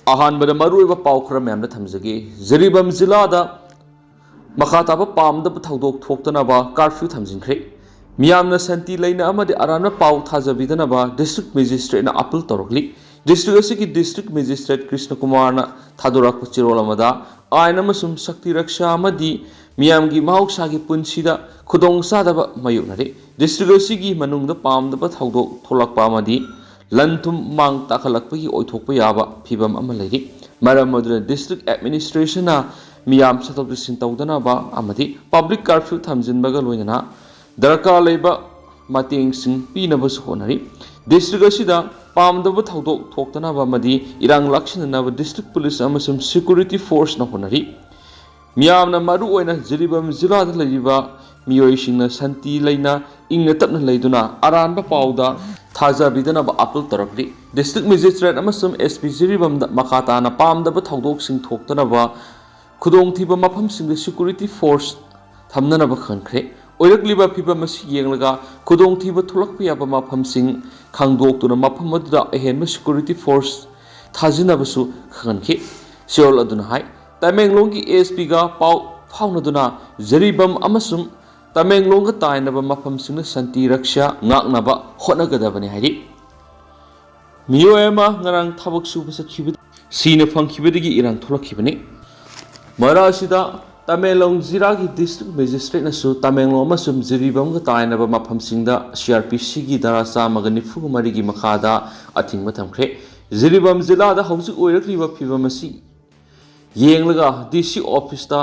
अहानबद मरुइबा पाउ खरा मैम थमजगे जिरीबम जिला मखाताब पामदब थौदोक थोक्तनबा कर्फ्यू थमजिंख्रे मियामना संति लेना अराना पाउ थाजबीदनबा डिस्ट्रिक्ट मजिस्ट्रेटना अपील तौरकली district district magistrate Krishna Kumar थादोरक चिरोल आयन शक्ति रक्षा मियाम की महौसागी पुंसीदा खुदोंग सादब मायोक्नरे डिस्ट्रिक्ट मनुंग पामदब थौदोक थोलक्पा लन थुम मांग ताखलक्पगी ओइथोक्पा याबा फिबम अमा लेरि मरम मदुना डिस्ट्रिक्ट एडमिनिस्ट्रेशन मियाम चथोक चसिन तौदनबा अमदि पब्लिक कर्फ्यू थमजिनबगा लोइना दरकार लेबा मतेंगसिंग पीनबसु होनरि डिस्ट्रिक्ट असिदा पामदब थौदोक थोक्तनबा मदि इरांग लक्षणनबा डिस्ट्रिक्ट पुलिस अमसुम सिक्योरिटी फोर्स न होनरि मियामना मरु ओइना जिरिबम जिलादा लेरिबा मियोइसिंगना शांति लेना इंग तपना लेदुना अरानबा पाउदा थाजबीदनबा अपील तौरकली डिस्ट्रिक्ट मजिस्ट्रेट अमसुम एसपी जिरिबम मखाताना पामदब थौदोकसिंग थोक्तनबा खुदोंथिबा मफमसिंग सिक्योरिटी फोर्स थमननबा खनख्रे ओइरकलिबा फिबम असि येंगलगा खुदोंथिबा थोलक्पा याबा मफमसिंग खांदोक्तुना मफम अदुदा अहेनबा सिक्योरिटी फोर्स थाजिनबसु खनखे सियोल अदुना हाय तमेंगलोंग की एसपी गा पाउ फाउनदुना जरीबम अमसुम तमेंगलोंग तायनबा मफमसिंग शांति रक्षा ngaknaba hotnagadabani hairi miyoema ngarang thabak suba sakhibi sina phangkhibadigi irang tholakhibani marasida Tamenglong जिला की डिस्ट्रिक्ट मजिस्ट्रेट नसु तमेंगलोंग अमसुम जिरीबम गा तायनबा मफमसिंगदा सीआरपीसी की धारा 194 की मखादा अथिंग थमख्रे जिरीबम जिलादा हौजिक ओइरक्लिबा फिबम असि येंगलगा डीसी ऑफिस दा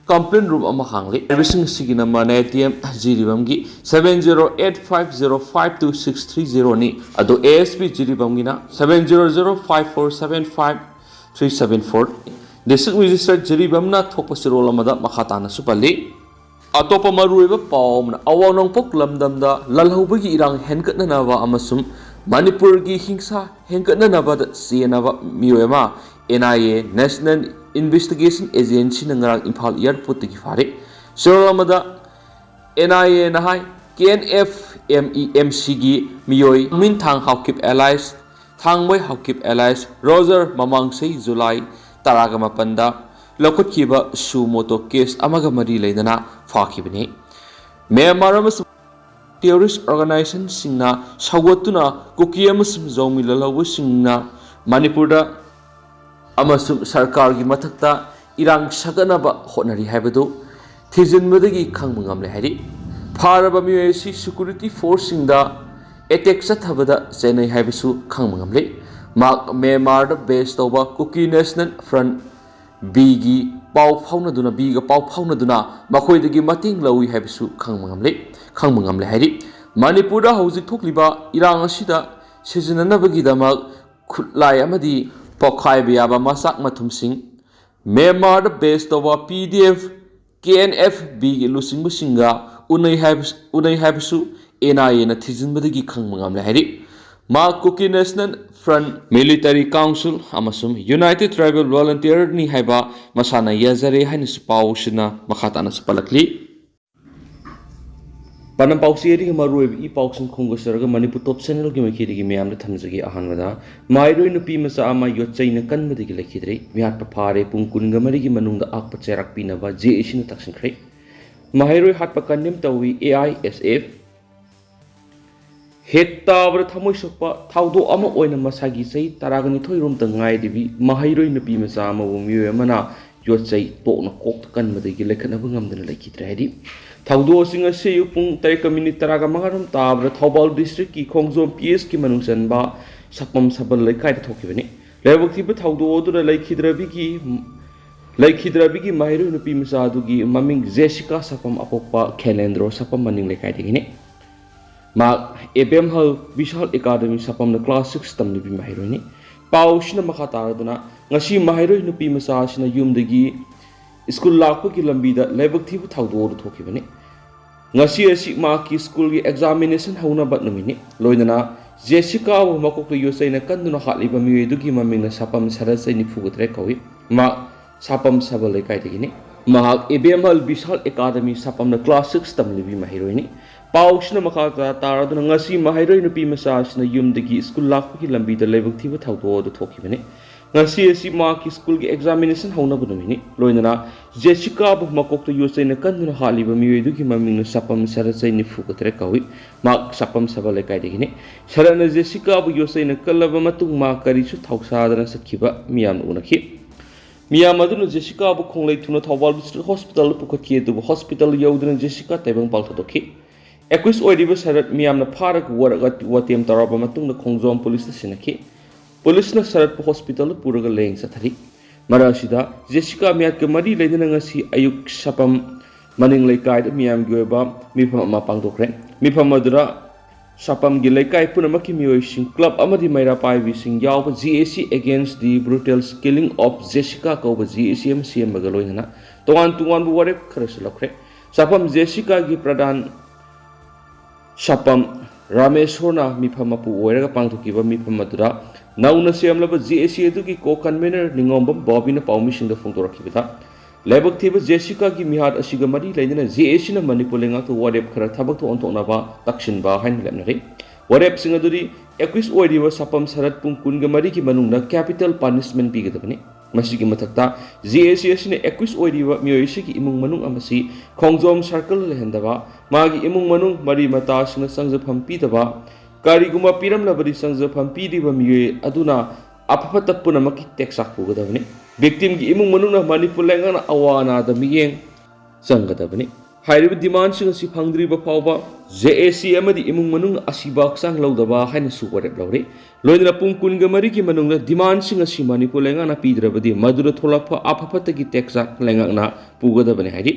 कंप्लेन रूम अमा हांगले सर्विसिंग सिगी नंबर ने एटीएम जिरीबम की 7085052630 नि अदो एएसपी जिरीबम गिना 7005475374 डिस्ट्रिक्ट मजिस्ट्रेट जिरीबमना थोपा सिरोल अमदा मखाताना सुपल्ली अतोपा मरुइबा पावमना अवानोंपोक लमदमदा ललहौबगी इरांग हेनकटननाबा अमसुम मणिपुर की हिंसा हेनकटननाबा सेनबा मियोयमा NIA नेशनल इन्वेस्टिगेशन एजेंसी नंगरांग इम्फाल एयरपोर्ट की फारे सिरोल अमदा NIA नहाय KNF MEMC की मियोय Min Thang Haokip alias Thangmoi Haokip alias Roger ममांगसे जुलाई तरागा मपंदा लौखटखिबा सु मोटो केस अमगा मरी लेदना फाखिबने म्यांमार अमसुम टेररिस्ट ऑर्गेनाइजेशन सिंगना सौगतुना कुकी अमसुम जौमी ललौबु सिंगना मणिपुरदा अमसुम सरकार की मथक्ता इरांग सगनबा होनरी हाइबदु थिजिनबदगी खंग मंगमले हाइरि फारबा मियोयसि सिक्योरिटी फोर्स सिंगदा अटैक चथबदा चेन्नई हाइबसु खंग मंगमले म्यांमार बेस तौबा कुकी नेशनल फ्रंट बीगी पाउ फाउनदुना मखोइदगी मतेंग लौई हाइबसु खंग मंगमले हाइरि मणिपुरदा हौजिक थोक्लिबा इरांग असिदा सिजननबगीदमक खुटलाई अमदी पोखाइबा याबा मसाक मथुमसिंग म्यांमार बेस तौबा PDF KNF बीगी लुचिंगबा सिंगा unai हाइबसु NIA ना थिजिनबदगी खंग मंगमले हाइरि मा Kuki national front military council अमसुम यूनाइटेड ट्राइबल वॉलंटियर नि हाइबा मसाना याजरे हाइनसु पाउसिना मखाताना सपलकली पनम पाउसियरी मरुइब इ पाउसिन खोंगसरगा मणिपुर टॉप चैनल की मखिदगी म्यामले थमजगी अहानवदा माइरोइ नुपी मसा अमा योचैना कनबदगी लखिद्रे म्याट फारे पुंग कुनगा मरिगी मनुंगदा आकप चेराक पिनबा JAC न तक्सनख्रे माइरोइ हाटपा कन्नेम तौई AISF हेक्ताबर थमोय सोकपा थाउदो अमा ओइना मसागी सही तरागनि थोइरोम तंगाय दिबि माहिरोइ नुपी मसा अमा मियोय अमना योचै तोकना कोक कनबदगी लेखनबा ngamdana लेखिद्रे हाइदि थाउदो सिंग से पुंग तरेक मिनिट तरागा मंगारम ताब्र थौबाल डिस्ट्रिक्ट की खोंगजोम PS की मनुंगसनबा सकपम सबल लेखाय थोकिबनि लेबक्तिब थाउदो ओदुरा लेखिद्रबिगी माहिरोइ नुपी मसा दुगी ममिंग जेसिका सकपम अपोपा खेलेंद्रो सकपम मनिंग लेखाय दिगिने मा Imphal विशाल एकेडमी सकपम क्लास 6 तमनिबि माहिरोइनि पाउसिना मखा तारदुना ngasi माहिरोइ नुपी मसा सिना युमदगी स्कूल लाप की लंबी लेबक थाउदोर थोखिबने ngasi asi ma की स्कूल की एग्जामिनेशन होना बत नमिनि लोइना जेसिका मकोक योसैना कन्दुना हालिबा मियदुगी ममिंगना सापम सरसै निफुगत्रे कवि मा सापम सबले काइदगिनि महाक Imphal विशाल एकेडमी सापमना क्लास 6 तमलिबि माहिरोइनि पाउसना मखा तारदुना ngasi माहिरोइ नुपी मसासना युमदगी स्कूल लाप की लंबी लेबक थाउदोर थोखिबने ngasi asi ma ki school ki examination hauna bu ni loinana Jessica bu makok to yosai na kan na hali ba mi du ki maming no sapam sara sai ni fu ko tre kawi ma sapam sabale kai de ni sara na Jessica bu yosai na kalaba matung ma kari su thausa da na sakhiba miyam una ki miyam adu no Jessica bu khonglei thuna thawal hospital pu ko ki du hospital yoduna Jessica taibang pal tho ki equis oidiba sarat miyam na pharak waraga watem taraba matung na khongjom police station ki police na sarat hospital puraga leng sathari marasida Jessica miat ke mari leidena ngasi ayuk sapam maning laikai miyam gyoba mifam ma pangdokre mifam madura sapam gi laikai punamaki mioi sing club amadi maira pai bi sing yaw GAC against the brutal killing of Jessica ko GAC MCM magaloina tongan tungan bu ware khras lokre sapam Jessica gi pradhan sapam Rameshona mifam pu oiraga pangthokiba mifam madura nauna semlaba GAC adu ki ko convener ningombam bobina pawmishing da phongtorakibita lebak thiba Jessica ki mihad asiga mari leidena GAC na manipur lenga to wadep khara thabak to ontona ba takshin ba hain lemnari wadep singa duri equis oidiwa sapam sarat pung kun ga mari ki manungna capital punishment bi gadabani masigi mathakta GAC asine equis oidiwa mioisi ki imung manung amasi khongjom circle lehendaba magi imung manung mari mata sina sangja phampi daba kariguma piram labari sangja phampi diba miye aduna apapata punamaki teksak pugadabani victim gi imung manung na manipur lenga awana da miyeng sangadabani hairiba demand sing si phangdriba phawba JAC amadi imung manung asiba sang lawdaba haina suware lawre loidra pung kunga mari ki manung na demand sing si manipur lenga na pidrabadi madura tholakpa apapata gi teksak lenga na pugadabani hairi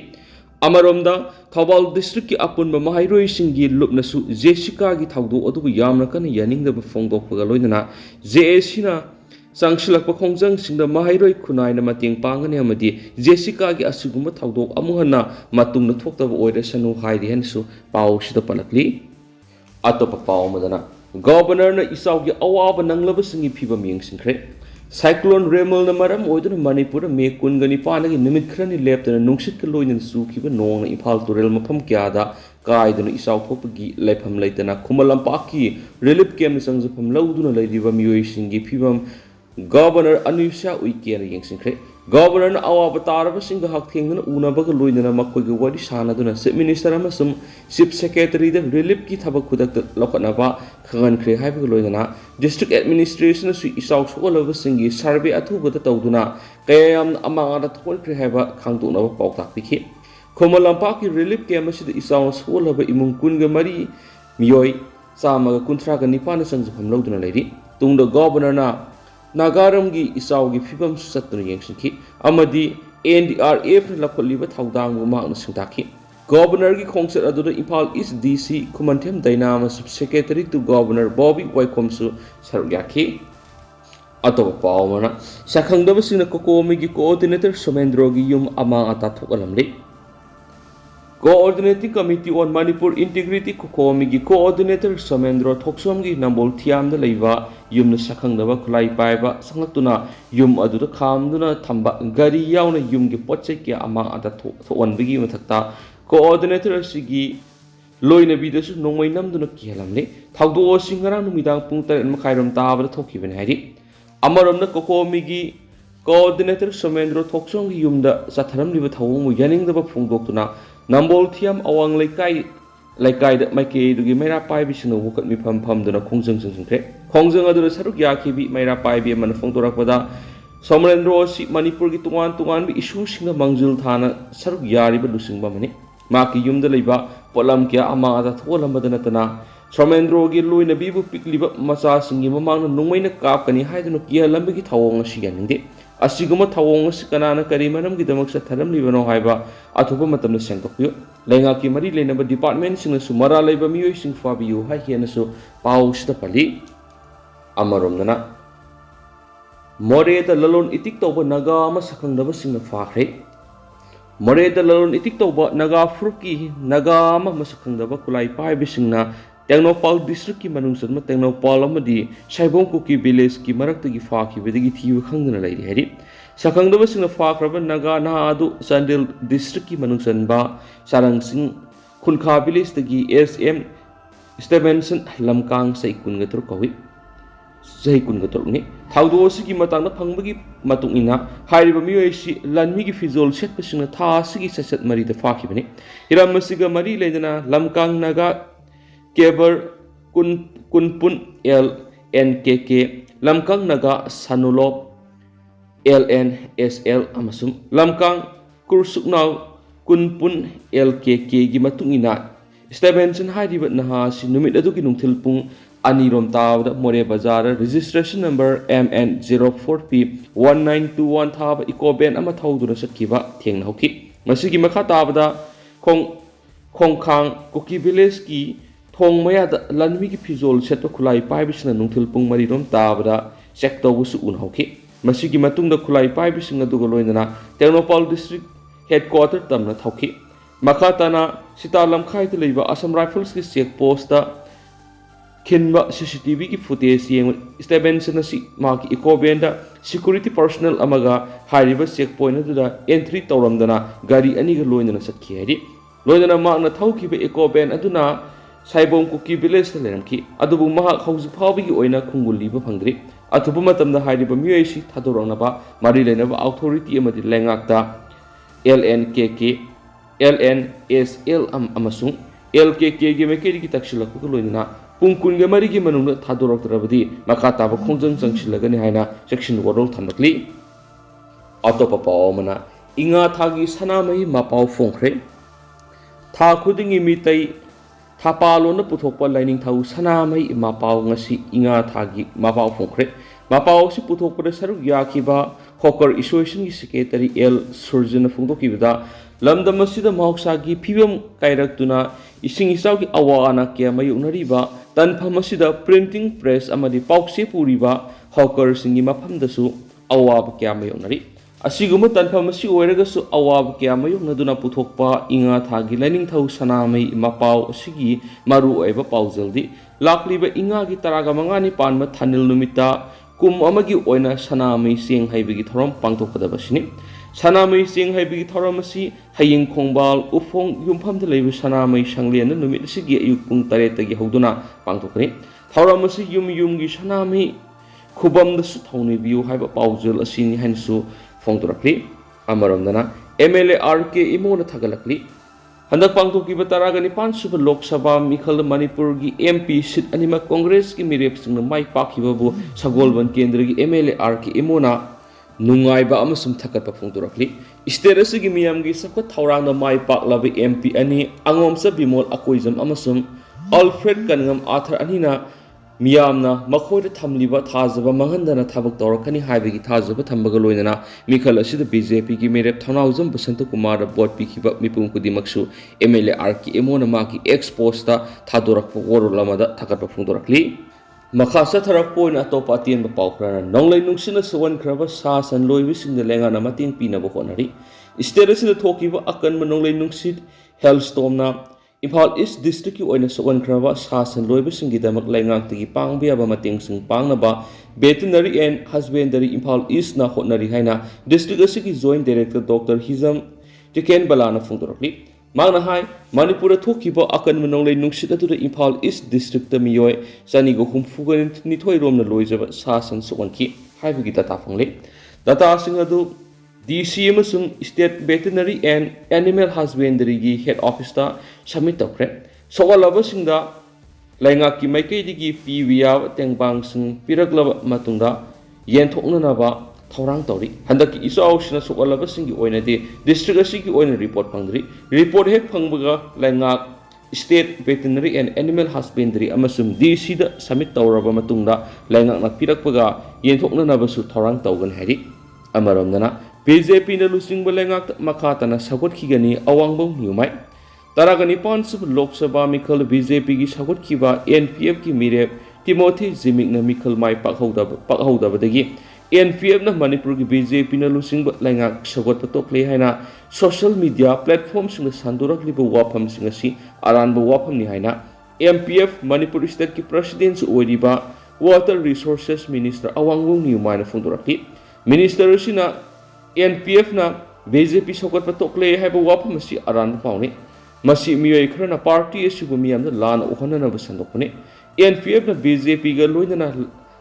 amaromda Thawal district ki apunba mahairoi singi lupnasu Jessica gi thawdo adubu yamna kana yaningdaba phongdokpaga loinana JAC na sangshilakpa khongjang singda mahairoi khunai na mateng pangani amadi Jessica gi asiguma thawdo amuhana matungna thoktaba oirasanu hairi hensu paw sida palakli atopa paw madana governor na isaw gi awaba nanglaba singi phibam yengsingkhre cyclone Remal na maram oiduna Manipur me kungani panagi nimit khrani leptana nungsit ka loinan sukiba nong na Imphal turel mafam kyada kaiduna isaw thopagi lepham leitana khumalampaki relief camp na sangjapam lauduna leiriba mioi singi phibam governor Anusha uikena yengsingkhre governor na awaba taraba singa hakthengna unabaga loinana makoigi wadi sanaduna chief minister amasum chief secretary da relief ki thabak khudak lokhanaba khangankhre haibaga loinana district administration su isaw sokolaba singi survey athuba da tawduna kayam amanga da thokre haiba khangdunaba pawtak pikhi khomalampa ki relief camp asida isaw sokolaba imung kunga mari miyoi chamaga kunthra ga nipana sangjapam lauduna leiri tungda governor na Nagaram gi isaw gi phibam satna yengsingki amadi NDRF na lakholiba thawdang ma na singtaki governor gi khongsat aduna Imphal East DC Kumantem Dynama secretary to governor Bobby Waikomsu sarugyaki atopa pawmana sakhangdaba sina kokomi gi coordinator Somendro gi yum ama ata thokalamli Coordinating Committee on Manipur Integrity Kokomi gi coordinator Somendro Thoksom gi nambol thiam da leiba yumna sakhangdaba khulai paiba sanglatuna yum aduda khamduna thamba gari yauna yum gi potche ki ama ata thonbigi mathakta coordinator sigi loina bidasu nongmai namduna kihalamle thawdo singara numidang pung 3 makhairam tabada thokibane hairi amaramna kokomi gi coordinator Somendro Thoksom gi yumda satharam liba thawmu yaningdaba phungdoktuna nambol thiam awang laikai da maike dugi maira pai bi sino bukat mi pham pham duna khongjang singkhre khongjang aduna saruk yakhi bi maira pai bi man phongtorakpada Somendro si Manipur gi tungan bi issue singna mangjul thana saruk yari ba Luchingba mani maki yumda leiba polam kya ama ada tholam tana Somendro gi loina bi bu pikliba macha singi mamang nungmaina kapkani haiduna kiya lambi gi thawong asiganinde asiguma thawong sikana kari manam gi damak sa tharam libano haiba athuba matamna sengtokyu lenga ki mari lenaba department singna sumara leiba miyoi sing fabiu ha hiana su pausta pali amaromnana Moreh da lalon itik toba naga ama sakhangdaba singna fakhre Moreh da lalon itik toba naga fruki naga ama masakhangdaba kulai pai bisingna Tengnopal district ki manungsan ma Tengnopal amadi Saibong Kuki village ki marakta gi fakhi bedagi thiwa khangdana leiri hari sakhangdaba singna fakraba naga na adu Sandil district ki manungsan ba sarang sing Khunkha village tagi SM Stevenson lamkang sai kungatur kawi Zahi kun ga toruk ni thaudo si gi matang na phangba gi matung ina hairiba miyoi si lanmi gi fizol set pasing na tha si gi sasat mari da fa ki bani iram masiga mari leidana lamkang naga keber kunpun LNKK lamkang naga sanulop LNSL amasum lamkang kursuknaw kunpun LKK gi matung ina Stevenson hairiba naha si numit adu gi nungthil pung Anirom Tawda Moreh Bazar registration number MN04P 1921 Thaba Ecoben ama Thauduna Satkiba Thengna Hoki Masigi Makha Tabada Khongkhang Kuki Village ki Thong Maya da Lanmi ki Fizol Setwa Khulai Paibisna Nungthil Pung Marirom Tabada Sekta Wusu Un Hoki Masigi Matungda Khulai Paibisna Dugaloinana Ternopal District Headquarter Tamna Thauki Makha Tana Sitalam Khai Leiba Assam Rifles ki check post da Kinba CCTV ki footage yang Stevenson si maki Ecobenda security personnel amaga hariba checkpoint adu da entry tawramdana gari ani ga loinana sakhi hari loinana ma na thauki be Ecoben aduna saibom kuki village ta leramki adubu ma khauju phawbi gi oina khunguli ba phangri athubu matamda hariba miyoi si thadorangna ba mari leinaba authority amadi lengakta LNKK LNSL amasung LKK gi mekeri ki takshila ku loinana Pungkun ga mari gi manung thadorok trabadi makha taba khongjang changsilagani haina section warol thamlakli atopa pawmana inga thagi sanamai mapau phongkhre tha khudingi mitai thapalo na puthokpa lining thau sanamai mapau ngasi inga thagi mapau phongkhre mapau si puthokpa saruk yakiba hawker association gi secretary L Surgeon phongdokibada lamdam asida mahoksa-gi phibam kairaktuna ising isau gi awana kya mayunariba tanpham asida printing press amadi paukse puriba hawker singi maphamdasu awab kya mayunari asiguma tanpham asi oiragasu awab kya mayunaduna puthokpa inga thagi lining thau sanamai mapau asigi maru oiba paujaldi lakliba inga gi taraga mangani panma thanil numita kum amagi oina sanamai seng haibigi thorom pangtokadabasini Sanamai sing haibigi thoramasi haying khongbal ufong yumphamda leibu sanamai sanglian numit sigi ayuk pung 8 tagi hoduna pangtokani thoramasi yumgi sanamai khubam da su thawni biu haiba paujul asini hansu phongtorakli amaramdana MLA RK imona thagalakli handak pangtoki bataragani 5 suba lok sabha mikhal manipur gi MP seat anima congress gi mirep singna mai pakhibabu sagolban kendra gi MLA RK imona Nungaiba amasum thakatpa phongtorakli state asigi miyamgi sakwa thawrangna mai paklaba MP ani angomsa bimol akoijam amasum Alfred Kanngam Arthur anina miyamna makhoida thamliba thajaba manghandana thabak tawrakani haibagi thajaba thambaga loinana mikhal asida BJP gi merep thanaujam Basanta Kumar board pikhiba mipum kudimaksu MLA RK emona maki ex posta thadorakpa worolamada thakatpa phongtorakli Makasa tharak point atopa atien ba pawkrana nonglai nungsina sawan kraba sa san loibising de lenga na mating pinaba honari state asida thokiba akan nonglai nungsit hailstorm na Imphal East district ki oina sawan kraba sa san loibising gi damak lengang tigi pangbiya ba mating sing pangnaba veterinary and husbandry Imphal East na honari haina district asigi joint director Dr. Hizam Tiken Balana phongtorakli Magna hai Manipura thokiba akan manonglai nungsit atu da Imphal East district ta miyoi sani go humfugan nithoi rom na loijaba sasan sokanki haibigi data phangle data sing adu DC amasung state veterinary and animal husbandry gi head office ta submit tawkre sogalaba singda lainga ki maikai digi piwiya tengbang sing piraglaba matungda yenthokna na ba thorang tawri handaki isau sina sogalaba singi oina de district asigi oina report phangri report hek phangbaga lainga state veterinary and animal husbandry amasum DC da submit tawraba matungda lainga na pirakpaga yenthokna na basu thorang tawgan hari amaramdana BJP na Luchingba lainga makhatana sagot khigani awangbong niumai taragani pansub Lok Sabha mikhal BJP gi sagot khiba NPF ki mirep Timothy Zimik na mikhal mai pakhodaba dagi NPF na Manipur ki BJP na Luchingba lainga sagot patokle haina social media platform sing sandurak liba wafam sing asi aranba wafam ni haina MPF Manipur state ki president oiriba water resources minister awangwong niumai na phongdorakli minister sina NPF na BJP sagot patokle haiba wafam asi aranba pauni masi miyoi khrana party asibu miyamda lana uhana na basandokne NPF na BJP ga loinana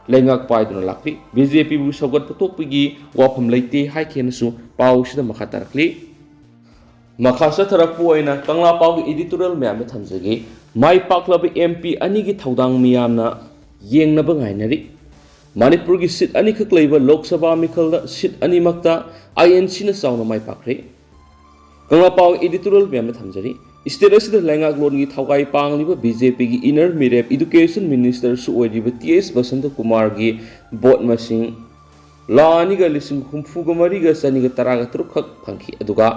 लेंगाक पाइदुना लाखली BJP बु सौगत पतोकपगी वाफम लेते हाइखेनसु पाउसिदा मखा तारखली मखा सथरकपु ओइना कंगला पाउ editorial ma'am थमजगे माइ पाकलब MP अनि की थौदांग मियामना येंगनब गाइनरी मणिपुर की सीट अनि खक लेब लोकसभा मिखल सीट अनि मक्ता आईएनसी न चाउना माइ पाखरे कंगला पाउ एडिटोरियल मैम थमजरी स्टेट असिद लेंगाक लोन की थौगाई पांगलिब बीजेपी की इनर मिरेप एजुकेशन मिनिस्टर सु ओइरिब टीएस बसंत कुमार की बोट मसिंग लानिगा लिसिंग हुमफुग मरिगा सनिगा तरागा तरुक खक फंखी अदुगा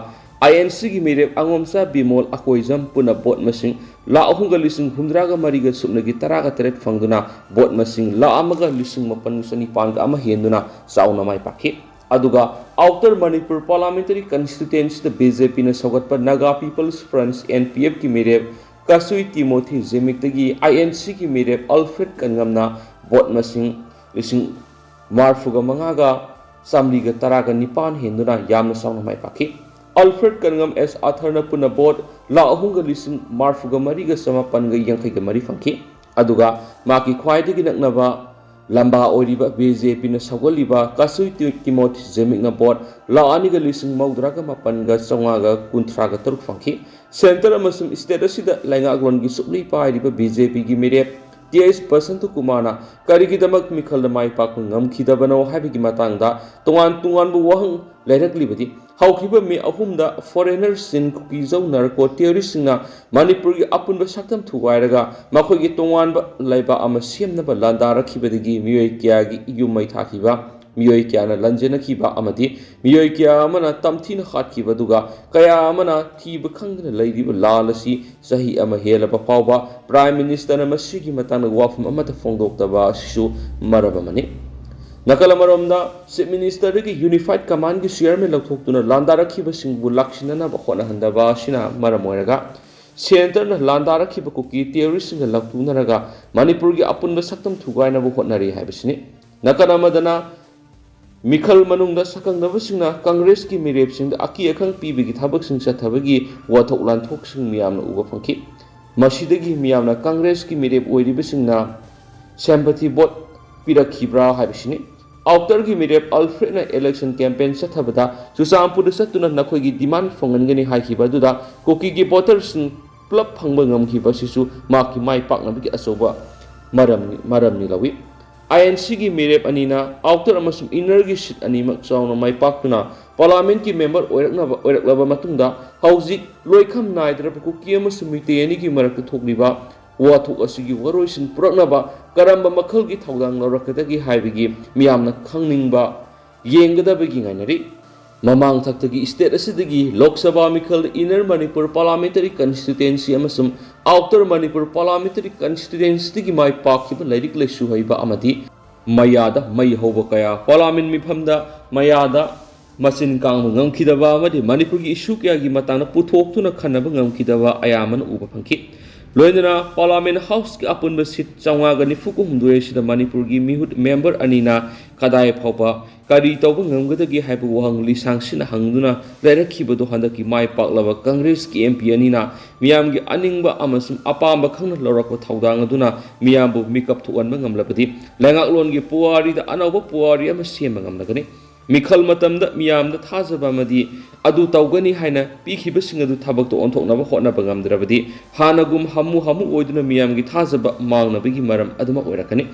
आईएनसी की मिरेप अंगोमसा बिमोल अकोइजम पुना बोट मसिंग ला अहुंगा लिसिंग हुमद्रागा मरिगा सुपनगी तरागा तरेट फंगदुना बोट मसिंग ला अमगा लिसिंग मपन सनी पांगा अमा हेंदुना चाउना माइ पाखी अदुगा outer Manipur parliamentary constituency BJP ने सौगत नागा पीपल्स फ्रंट एनपीएफ की मिरेप कसुई तिमोथी जेमिकतगी आईएनसी की मिरेप अल्फ्रेड कनगमना बोट मसिंग लिसिंग मार्फुगा मंगागा सामरीगा तरागा निपान हेंदुना यामना साउना माइ पाखी अल्फ्रेड कनगम एस आथरना पुना बोट ला अहुंगा लिसिंग मार्फुगा मरिगा समापनगा यंखैगा मरि फंखी अदुगा माकी ख्वाइदगी नकनबा लंबा ओरिबा बीजेपी ने सगोलिबा कसुई तिमोथी जेमिकना बोट ला अनिगा लिसिंग मौद्रागा मपनगा चौंगागा कुंथ्रागा तरुक फंखी सेंटर अमसुम स्टेट असिदा लेंगागलोन की सुपली पाइरिबा बीजेपी की मिरेप टीएस बसंत कुमारना करिगिदमक मिखल माइ पाक ngमखिदबनो हाबिगी मतंगदा तोंगान तोंगानबु वहंग लेरकलिबदि हौखिबा मे अहुमदा फॉरेनर सिन कुकी जौ नरको टेररिस्टना मणिपुर की अपुनब सक्तम थुवाइरगा मखोगी तोंगानबा लैबा अमा सेमनबा लांदारखिबदगी मियोय क्यागी युमै थाखिबा मियोय क्याना लंजेनखिबा अमदि मियोय क्या अमना तमथिन खाटखिबदुगा कया अमना थीब खंगना लैरिबा लालसी सही अमा हेलबा पावबा प्राइम मिनिस्टर मसिगी मतंग वाफम अमता फोंदोक्तबा सिसु मरबमनि नकल मरमदा चीफ मिनिस्टर की यूनिफाइड कमांड की चेयरमैन लौथोक्तुना लांदारखिबसिंगबु लाक्सिनना होनहंदबा सिना मरम ओइरगा सेंटर लांदारखिब कुकी टेररिस्टसिंग लौथुनरगा मणिपुर की अपुनब सक्तम थुगाइनबु होनरी हाइबसिनि नकल अमदना मिखल मनुंगदा सकंगनबसिंगना कांग्रेस की मिरेपसिंग अकी अखंग पीबगी थबकसिंग चथबगी वाथोक लांथोकसिंग मियामना उबा फंखी मसिदगी मियामना कांग्रेस की मिरेप ओइरिबसिंगना सिंपैथी वोट पिरखिब्रा हाइबसिनि आउटर की मिरेप अल्फ्रेडना इलेक्शन कैंपेन चथबदा चुचामपुर चतुना नखोगी डिमांड फोंगनगनि हाइखिबदुदा कोकी की वोटर्स प्लप फंगब ngमखिबसिसु माकी माइ पाकनबगी अचोबा मरमनि लवी आईएनसी की मिरेप अनीना आउटर अमसुम इनर की सीट अनीमक चाउना माइ पाकतुना पार्लियामेंट की मेंबर ओइरकलबा मतुंगदा हौजिक लोइखम नाइद्रब कुकी अमसुम मितेनी की मरक थोकलिबा वाथोक असिगी वरोइसिन पुरकनबा करंबा मखल की थौदांग लौरकदगी हाइबिगी मियामना खंगनिंगबा येंगदबगी गाइनरी ममांग थक्तगी स्टेट असिदगी लोकसभा मिखल इनर मणिपुर पार्लियामेंटरी कंस्टिट्यूएंसी अमसुम आउटर मणिपुर पार्लियामेंटरी कंस्टिट्यूएंसी की माइ पाखिबा लाइरिक लेसु हइबा अमदि मयादा मई होबा कया पार्लियामेंट मिफमदा मयादा मचिन कांग ngमखिदबा अमदि मणिपुर की इशू कया की मतंग पुथोक्तुना खनबा ngमखिदबा अयामन उबा फंखी लोइनना पार्लियामेंट हाउस की अपुनब सीट चौंगागा निफुक हुमदुएसिदा मणिपुर की मिहुत मेंबर अनीना कदाय फावबा करी तौब ngमगदगी हाइब वहंग लिसांगसिना हंगदुना लेरखिबदो हंदकी माइ पाकलबा कांग्रेस की एमपी अनीना मियाम की अनिंगबा अमसुम अपांबा खंगना लौरकबा थौदांग अदुना मियामबु मिकअप थोअनबा ngमलबदि लेंगाकलोन की पुवारीदा अनौबा पुवारी अमा सेमबा ngमलगनि मिखल मतमदा मियामदा थाजबा मदि अदु तौगनी हाइना पीखिबसिंग अदु थबकतो ओंथोकनबा होटनबा ngमद्रबदि हानगुम हमु ओइदुना मियामगी थाजबा मांगनबगी मरम अदुमा ओइरकनि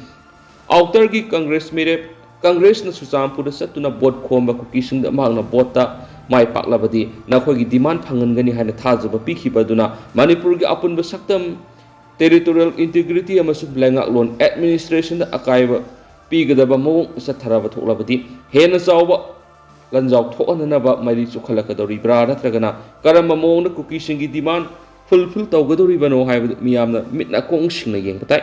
आउटर की कांग्रेस मेरे कांग्रेस न सुचामपुर चतुना बोट खोमबा कुकीसिंग मांगना बोटा माइ पाकलबदि नखोगी डिमांड फंगनगनी हाइना थाजबा पीखिबदुना मणिपुर की अपुनबा सक्तम टेरिटोरियल इंटीग्रिटी अमसु लेंगाकलोन एडमिनिस्ट्रेशन दा अकाइबा पीगदबा मोंग चथरबा थोकलबदि हेन चावबा लंजाव थोअननबा मरि चुखलकदौरिब्रा नत्रगना करम मोंग कुकीसिंग की डिमांड फुलफिल तौगदौरिबनो हाइबदु मियामना मिटना कोंगसिंगना येंगबताय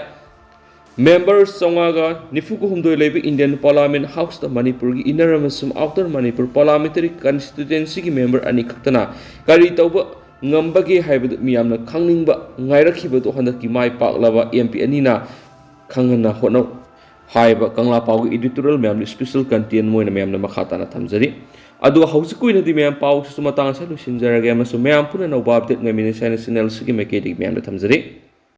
मेंबर्स चौंगागा निफुक हुमदोय लेबे Indian parliament house the Manipur की इनर अमसुम आउटर मणिपुर पार्लियामेंटरी कंस्टिट्यूएंसी की मेंबर अनी खक्तना करी तौबा ngambage haibadu miyamna khangningba ngairakhibadu handaki mai paklaba MP anina khangna hono haiba kangla pau editorial miyam special content moina miyamna makhatana thamjari adu hausikui di miyam pau sumatang sa lusinjarage amasu miyam puna no update ngamini channel sigi mekedi miyam thamjari